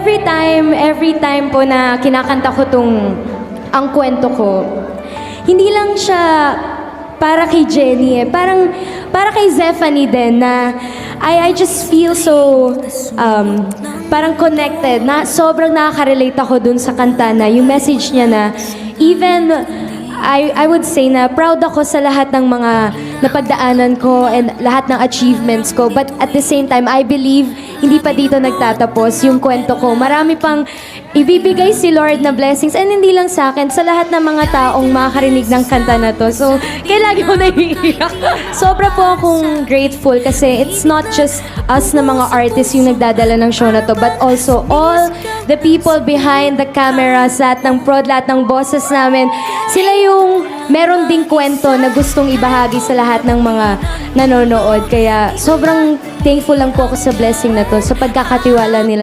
every time po na kinakanta ko ang kwento ko, hindi lang siya para kay Jenny parang para kay Zephanie din na I just feel so parang connected na sobrang nakaka-relate ako dun sa kanta na yung message niya na even I would say na proud ako sa lahat ng mga napagdaanan ko and lahat ng achievements ko. But at the same time, I believe hindi pa dito nagtatapos yung kwento ko. Marami pang ibibigay si Lord na blessings and hindi lang sa akin, sa lahat ng mga taong makakarinig ng kanta na to. So, kaya lagi ko naiiyak. Sobra po akong grateful kasi it's not just us na mga artists yung nagdadala ng show na to, but also all the people behind the cameras, lahat ng prod, lahat ng bosses namin. Sila yung meron ding kwento na gustong ibahagi sa lahat ng mga nanonood. Kaya sobrang thankful lang po ako sa blessing na to, sa pagkakatiwala nila.